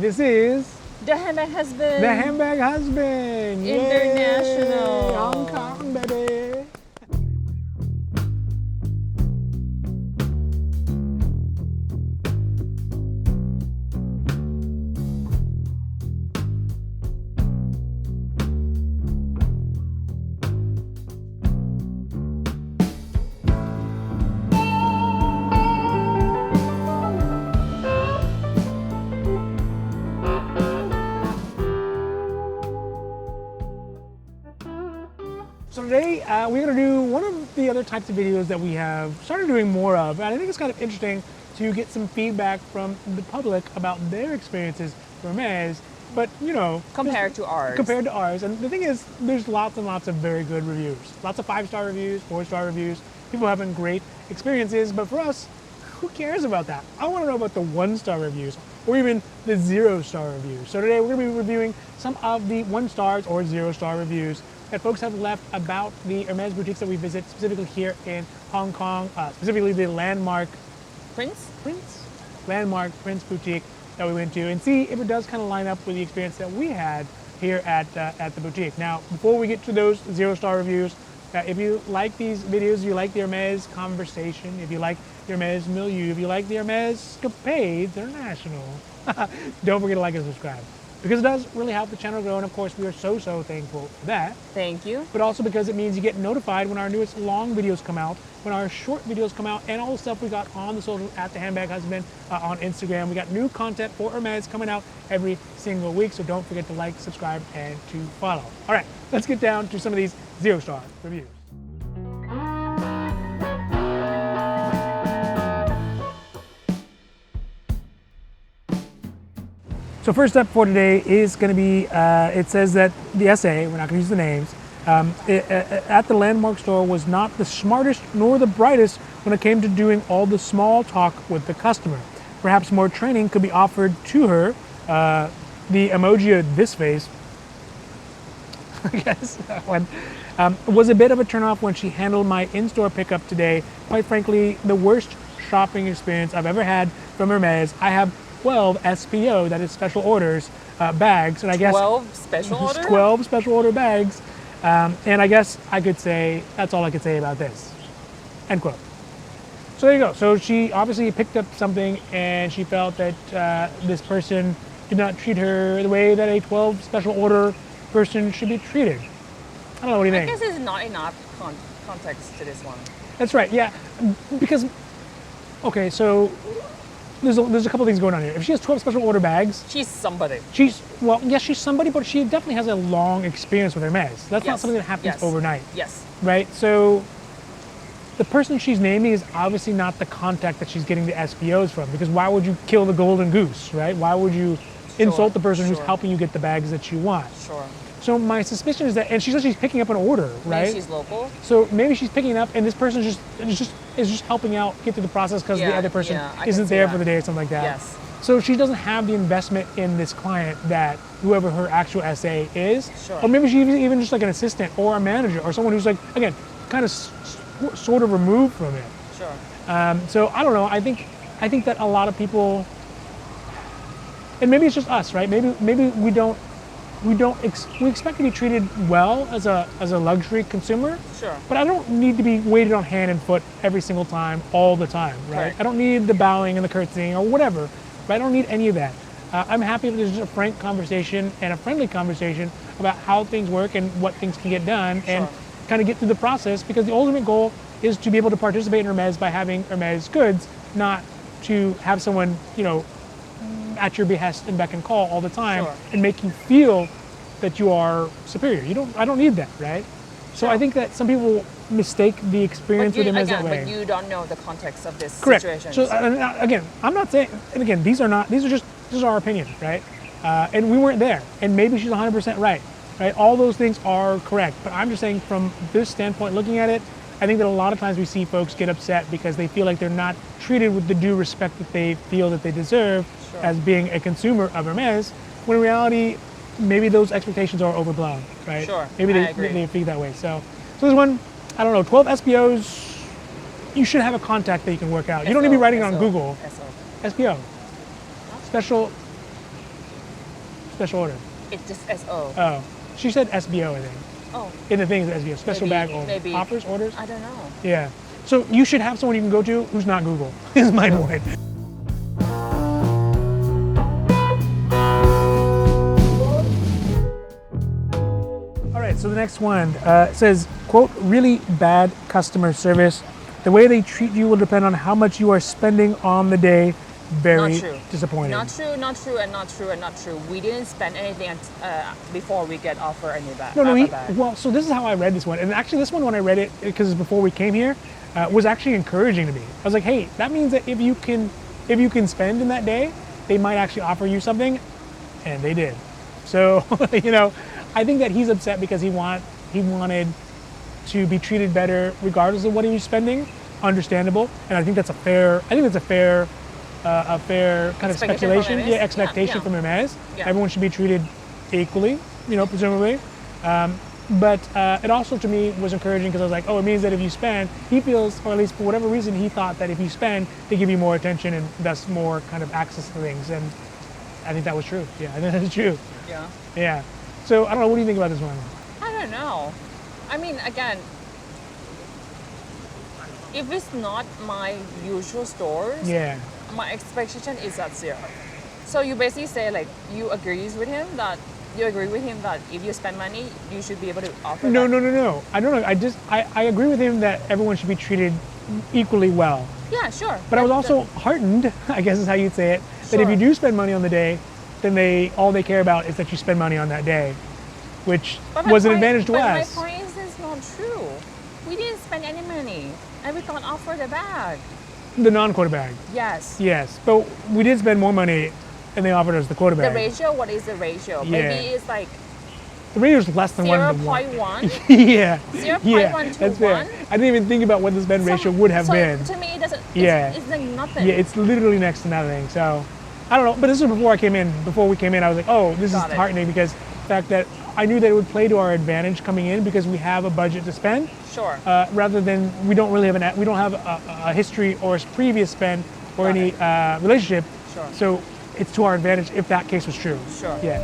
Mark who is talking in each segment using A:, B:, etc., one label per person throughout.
A: This is
B: The Handbag Husband.
A: the Handbag Husband.
B: International.
A: Yay! Hong Kong, baby. So today we're going to do one of the other types of videos that we have started doing more of, and I think it's kind of interesting to get some feedback from the public about their experiences for Hermès, but you know,
B: Compared to ours.
A: Compared to ours, and the thing is, there's lots and lots of very good reviews, lots of 5-star reviews, 4-star reviews, people having great experiences, but for us, who cares about that? I want to know about the 1-star reviews or even the 0-star reviews. So today we're going to be reviewing some of the 1-stars or 0-star reviews that folks have left about the Hermès boutiques that we visit, specifically here in Hong Kong, specifically the Landmark Prince boutique that we went to, and see if it does kind of line up with the experience that we had here at the boutique. Now, before we get to those 0-star reviews, if you like these videos, if you like the Hermès conversation, if you like the Hermès milieu, if you like the Hermès escapades international, don't forget to like and subscribe, because it does really help the channel grow, and of course we are so thankful for that.
B: Thank you.
A: But also because it means you get notified when our newest long videos come out, when our short videos come out, and all the stuff we got on the social at the Handbag Husband on Instagram. We got new content for Hermès coming out every single week, so don't forget to like, subscribe, and to follow. All right, let's get down to some of these 0-star reviews. So first up for today is going to be, it says that the essay, we're not going to use the names, at the Landmark store was not the smartest nor the brightest when it came to doing all the small talk with the customer. Perhaps more training could be offered to her. The emoji of this face, I guess, that one, was a bit of a turnoff when she handled my in-store pickup today. Quite frankly, the worst shopping experience I've ever had from Hermès. I have 12 SPO, that is special orders, bags, and I guess
B: 12 special order?
A: 12 special order bags, and I guess I could say that's all I could say about this. End quote. So there you go. So she obviously picked up something, and she felt that this person did not treat her the way that a 12 special order person should be treated. I don't know. What do you think?
B: I guess there's not enough context to this one.
A: That's right. Yeah, because okay, so. There's a couple things going on here. If she has 12 special order bags,
B: She's somebody.
A: Yes, she's somebody, but she definitely has a long experience with Hermès. That's not something that happens overnight.
B: Yes.
A: Right? So the person she's naming is obviously not the contact that she's getting the SPOs from, because why would you kill the golden goose, right? Why would you insult the person who's helping you get the bags that you want?
B: Sure.
A: So my suspicion is that, and she says she's picking up an order, right?
B: Maybe she's local.
A: So maybe she's picking it up, and this person is just helping out get through the process because the other person isn't there for the day or something like that.
B: Yes.
A: So she doesn't have the investment in this client that whoever her actual SA is.
B: Sure.
A: Or maybe she's even just like an assistant or a manager or someone who's like, again, kind of sort of removed from it.
B: Sure.
A: So I don't know. I think that a lot of people, and maybe it's just us, right? Maybe we expect to be treated well as a luxury consumer.
B: Sure.
A: But I don't need to be waited on hand and foot every single time, all the time, right? I don't need the bowing and the curtsying or whatever, but I don't need any of that. I'm happy if there's just a frank conversation and a friendly conversation about how things work and what things can get done, and kind of get through the process, because the ultimate goal is to be able to participate in Hermès by having Hermès goods, not to have someone, you know, at your behest and beck and call all the time and make you feel that you are superior. I don't need that, right? So I think that some people mistake the experience with Hermès that way.
B: But you don't know the context of this
A: Correct.
B: situation.
A: So again, I'm not saying, and again, these are our opinions, right? And we weren't there, and maybe she's 100% right? All those things are correct, but I'm just saying from this standpoint, looking at it, I think that a lot of times we see folks get upset because they feel like they're not treated with the due respect that they feel that they deserve as being a consumer of Hermès, when in reality, maybe those expectations are overblown, right?
B: Sure,
A: Maybe they feel that way. So this one, I don't know, 12 SPOs, you should have a contact that you can work out. You don't need to be writing it on Google. SPO. Special special order?
B: It's just SO.
A: Oh, she said SBO, I think.
B: Oh,
A: In the things, SBO, special
B: Maybe-
A: bag order.
B: maybe.
A: Offers, orders?
B: I don't know.
A: Yeah. So you should have someone you can go to who's not Google, is my point. All right, so the next one says, quote, really bad customer service. The way they treat you will depend on how much you are spending on the day. Very
B: Not true.
A: disappointing.
B: Not true, not true, and not true, and not true. We didn't spend anything before we get offered a new bag.
A: No,
B: a bag.
A: well, so this is how I read this one. And actually this one, when I read it, because it's before we came here, was actually encouraging to me. I was like, hey, that means that if you can spend in that day, they might actually offer you something, and they did. So, you know, I think that he's upset because he wanted to be treated better regardless of what he was spending. Understandable, and I think that's a fair kind of
B: Expectation from
A: speculation.
B: Hermès?
A: Yeah, expectation
B: Yeah.
A: from Hermès.
B: Yeah.
A: Everyone should be treated equally, you know, presumably. But it also to me was encouraging because I was like, oh, it means that if you spend, he feels, or at least for whatever reason, he thought that if you spend, they give you more attention and thus more kind of access to things. And I think that was true. Yeah, I think that's true.
B: Yeah.
A: Yeah. So I don't know. What do you think about this one?
B: I don't know. I mean, again, if it's not my usual stores,
A: Yeah.
B: my expectation is at 0. So you basically say like you agree with him that if you spend money, you should be able to offer.
A: No,
B: that.
A: no. I don't know. I agree with him that everyone should be treated equally well.
B: Yeah, sure.
A: But I was also heartened, I guess is how you'd say it, that if
B: Sure.
A: you do spend money on the day, then all they care about is that you spend money on that day, which
B: But my
A: was an
B: point-
A: advantage to
B: but
A: us.
B: my point is it's not true. We didn't spend any money, and we got offered a bag.
A: The non-quota bag,
B: Yes.
A: yes. But we did spend more money, and they offered us the quota
B: The
A: bag.
B: ratio, what is the ratio?
A: Yeah.
B: Maybe it's like
A: The rate was less than 1 to 1.
B: 0.1.
A: Yeah,
B: 0.1
A: yeah,
B: to
A: that's fair.
B: 1?
A: I didn't even think about what the spend ratio would have
B: so
A: been.
B: To me, it doesn't.
A: Yeah.
B: It's like nothing.
A: Yeah, it's literally next to nothing. So I don't know. But this was before I came in. Before we came in, I was like, oh, this
B: Got
A: is
B: it.
A: heartening because the fact that I knew that it would play to our advantage coming in because we have a budget to spend.
B: Sure.
A: Rather than we don't have a history or a previous spend or
B: Got
A: any relationship.
B: Sure.
A: So it's to our advantage if that case was true.
B: Sure.
A: Yeah.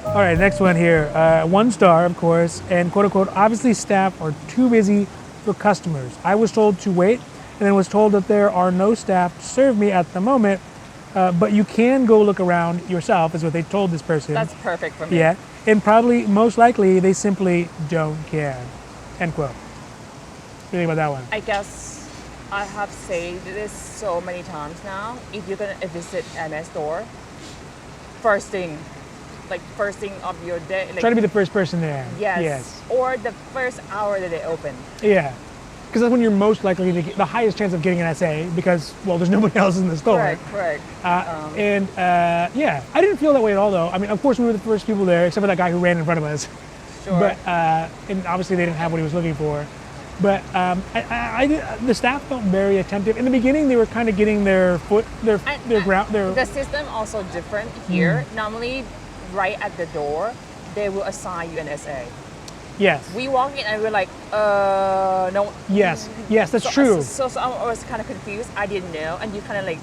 A: All right, next one here. 1 star, of course, and quote unquote, obviously staff are too busy for customers. I was told to wait and then was told that there are no staff to serve me at the moment, but you can go look around yourself, is what they told this person.
B: That's perfect for me.
A: Yeah, and probably, most likely, they simply don't care. End quote. What do you think about that one?
B: I guess I have said this so many times now. If you're gonna visit MS store, first thing of your day, like,
A: Try to be the first person there.
B: yes, or the first hour that they open.
A: Yeah. Because that's when you're most likely to get the highest chance of getting an SA because, well, there's nobody else in the store.
B: Correct.
A: Yeah, I didn't feel that way at all, though. I mean, of course, we were the first people there, except for that guy who ran in front of us.
B: Sure.
A: But and obviously they didn't have what he was looking for. But the staff felt very attentive. In the beginning, they were kind of getting their ground.
B: The system also different here.
A: Mm.
B: Normally, right at the door, they will assign you an SA.
A: Yes.
B: We walk in and we're like, no.
A: Yes, that's true.
B: So I was kind of confused. I didn't know, and you kind of like,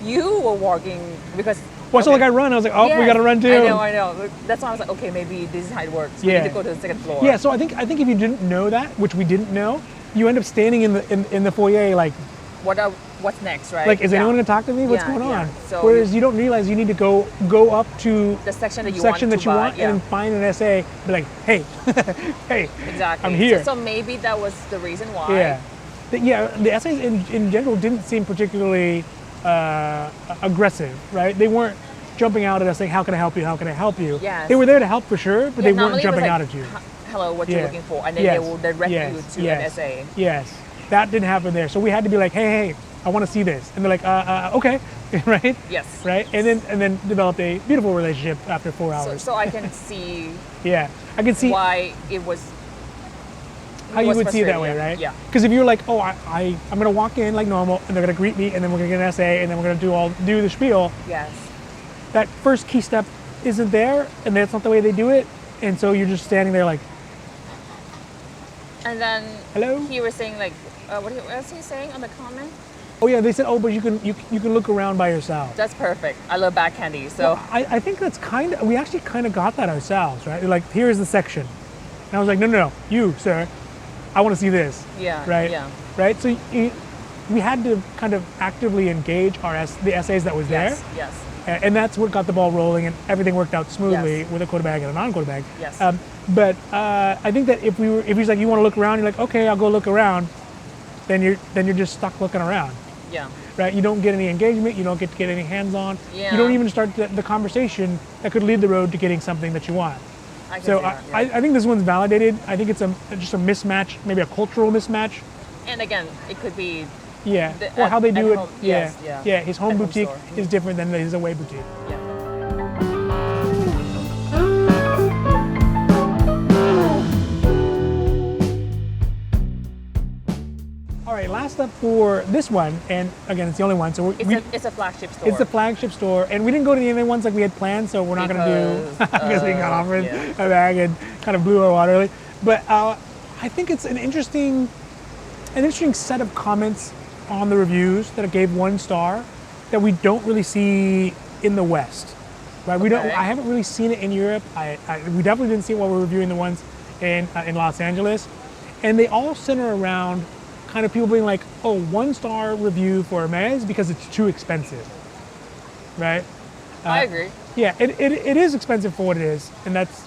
B: you were walking because.
A: Well, so
B: okay.
A: like I run, I was like, oh, we
B: Yes,
A: gotta run too.
B: I know. That's why I was like, okay, maybe this is how it works. We
A: Yeah.
B: need to go to the second floor.
A: Yeah, so I think if you didn't know that, which we didn't know, you end up standing in the foyer like
B: What's next, right?
A: is
B: Yeah.
A: anyone gonna talk to me? What's
B: Yeah,
A: going
B: yeah.
A: on?
B: So
A: Whereas you don't realize you need to go up to
B: The section that you
A: section
B: want
A: that
B: to
A: you
B: buy,
A: want
B: yeah.
A: and then find an SA, be like, hey, hey,
B: Exactly.
A: I'm here.
B: So maybe that was the reason why.
A: Yeah. The essays in general didn't seem particularly aggressive, right? They weren't jumping out at us saying, how can I help you? How can I help you?
B: Yes.
A: They were there to help for sure, but
B: Yeah,
A: they weren't
B: normally it was
A: jumping
B: like,
A: out at you.
B: Hello, what you're looking for, and then
A: Yes.
B: they will direct you to an SA.
A: Yes, that didn't happen there. So we had to be like, hey, I want to see this, and they're like, okay, right?
B: Yes.
A: Right, and then developed a beautiful relationship after 4 hours.
B: So I can see
A: Yeah, I can see
B: why it was.
A: how you
B: was
A: would see it that way,
B: frustrating,
A: right?
B: yeah.
A: Because if you're like, oh, I'm gonna walk in like normal, and they're gonna greet me, and then we're gonna get an SA, and then we're gonna do the spiel.
B: Yes.
A: That first key step isn't there, and that's not the way they do it, and so you're just standing there like,
B: And then
A: hello.
B: he was saying like, what was he saying on the comment?
A: Oh yeah, they said, oh, but you can look around by yourself.
B: That's perfect. I love bag candy. So
A: Well, I think that's we actually kind of got that ourselves, right? They're like, here's the section. And I was like, no, you, sir, I want to see this.
B: yeah,
A: Right?
B: yeah.
A: Right? So we had to kind of actively engage the essays that was there.
B: Yes, yes.
A: And that's what got the ball rolling, and everything worked out smoothly
B: Yes.
A: with a quota bag and a non-quota bag.
B: Yes.
A: But I think that if he's like, you want to look around, you're like, okay, I'll go look around. Then you're just stuck looking around,
B: Yeah.
A: right? You don't get any engagement. You don't get to get any hands-on.
B: Yeah.
A: You don't even start the conversation that could lead the road to getting something that you want.
B: I can
A: So
B: see that, yeah.
A: I think this one's validated. I think it's just a mismatch, maybe a cultural mismatch.
B: And again, it could be
A: Yeah.
B: The-
A: Or how they
B: at
A: do it.
B: home,
A: Yeah.
B: yes, yeah.
A: Yeah. His home
B: At home
A: boutique
B: store.
A: is different than his away boutique.
B: yeah.
A: All right. Last up for this one, and again, it's the only one. So
B: It's a flagship store.
A: it's the flagship store, and we didn't go to the other ones like we had planned, so we're not going to do because we got offered
B: yeah.
A: a bag and kind of blew our wad early. But I think it's an interesting set of comments on the reviews that it gave 1 star that we don't really see in the West, right? We don't.
B: Okay.
A: I haven't really seen it in Europe. We definitely didn't see it while we were reviewing the ones in Los Angeles, and they all center around kind of people being like, oh, 1 star review for Hermès because it's too expensive, right?
B: I agree.
A: Yeah, it is expensive for what it is, and that's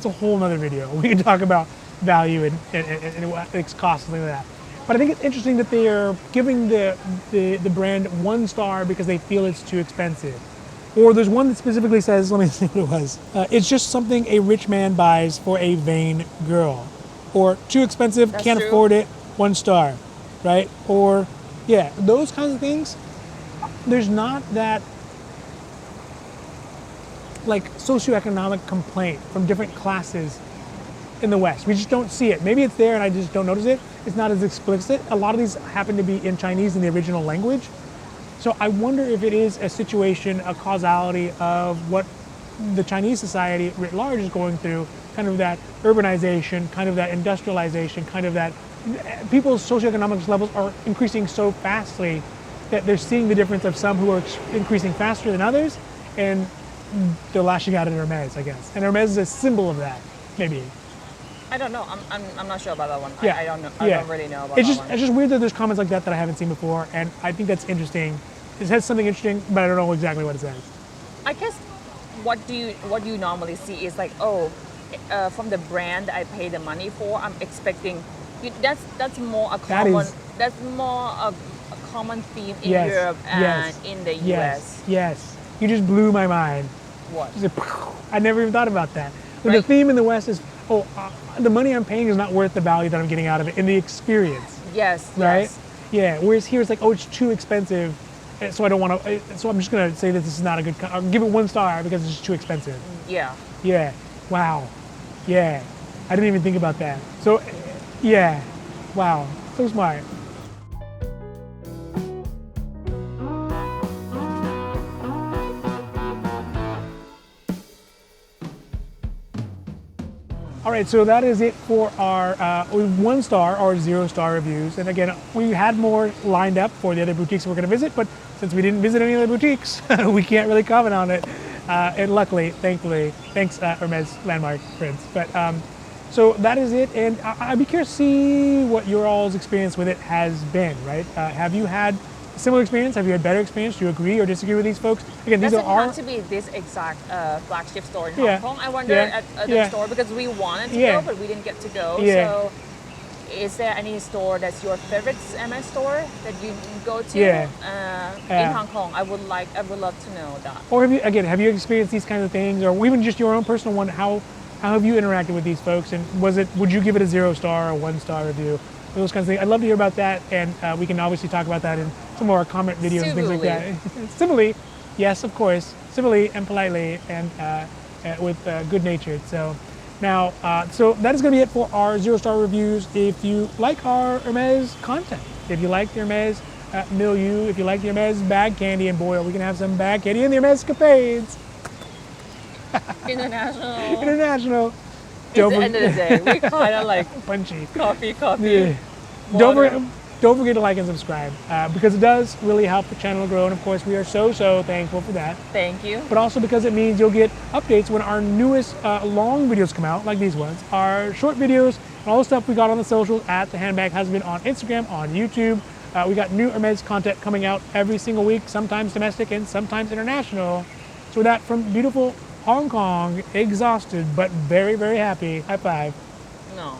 A: a whole nother video. We can talk about value and what its cost and things like that. But I think it's interesting that they are giving the brand 1 star because they feel it's too expensive. Or there's one that specifically says, let me see what it was. It's just something a rich man buys for a vain girl. Or too expensive,
B: That's
A: can't
B: true.
A: afford it, 1 star, right? Or, yeah, those kinds of things. There's not that like socioeconomic complaint from different classes in the West. We just don't see it. Maybe it's there and I just don't notice it. It's not as explicit. A lot of these happen to be in Chinese in the original language. So I wonder if it is a situation, a causality of what the Chinese society writ large is going through, kind of that urbanization, kind of that industrialization, kind of that people's socioeconomic levels are increasing so fastly that they're seeing the difference of some who are increasing faster than others, and they're lashing out at Hermès, I guess. And Hermès is a symbol of that, maybe.
B: I don't know. I'm not sure about that one.
A: Yeah.
B: I don't know. I don't really know about
A: it's
B: that
A: just,
B: one.
A: It's just weird that there's comments like that I haven't seen before, and I think that's interesting. It says something interesting, but I don't know exactly what it says.
B: I guess what you normally see is like, from the brand I pay the money for, I'm expecting. That's more a common. That's more a common theme in Europe and in the US.
A: Yes. You just blew my mind.
B: What?
A: Just like, I never even thought about that. But
B: Right.
A: the theme in the West is, the money I'm paying is not worth the value that I'm getting out of it in the experience,
B: Yes.
A: right?
B: Yes.
A: Yeah. Whereas here it's like, it's too expensive, so I don't want to. So I'm just gonna say that this is not a good. I'll give it 1 star because it's just too expensive.
B: Yeah.
A: Yeah. Wow. Yeah. I didn't even think about that. So, yeah. Wow. So smart. All right, so that is it for our 1 star or 0 star reviews. And again, we had more lined up for the other boutiques we're going to visit, but since we didn't visit any other boutiques, we can't really comment on it. And luckily, thankfully, thanks Hermès Landmark Prince. But so that is it, and I'd be curious to see what your all's experience with it has been. Right? Have you had a similar experience? Have you had better experience? Do you agree or disagree with these folks? Again, these
B: Doesn't
A: are our.
B: have to be this exact flagship store in
A: Yeah.
B: Hong Kong. I wonder
A: Yeah.
B: at other
A: Yeah.
B: store because we wanted to
A: Yeah.
B: go, but we didn't get to go.
A: Yeah.
B: So, is there any store that's your favorite MS store that you go to
A: Yeah.
B: in Hong Kong? I would love to know that.
A: Or have you experienced these kinds of things, or even just your own personal one? How have you interacted with these folks, and would you give it a 0 star or 1 star review? Those kinds of things. I'd love to hear about that, and we can obviously talk about that in some of our comment videos and things like that. Civilly, yes, of course, civilly and politely, and with good natured. So now, so that is going to be it for our 0 star reviews. If you like our Hermès content, if you like the Hermès milieu, if you like the Hermès bag candy, and boy, are we going to have some bag candy in the Hermès escapades.
B: International.
A: International.
B: It's the end of the day. We kind of like
A: Punchy.
B: coffee.
A: Yeah.
B: Water.
A: don't forget to like and subscribe because it does really help the channel grow. And of course, we are so thankful for that.
B: Thank you.
A: But also because it means you'll get updates when our newest long videos come out, like these ones. Our short videos and all the stuff we got on the socials at the Handbag Husband on Instagram, on YouTube. We got new Hermès content coming out every single week, sometimes domestic and sometimes international. So with that, from beautiful Hong Kong, exhausted but very happy, high five.
B: No.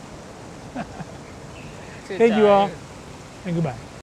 A: Thank you all, and goodbye.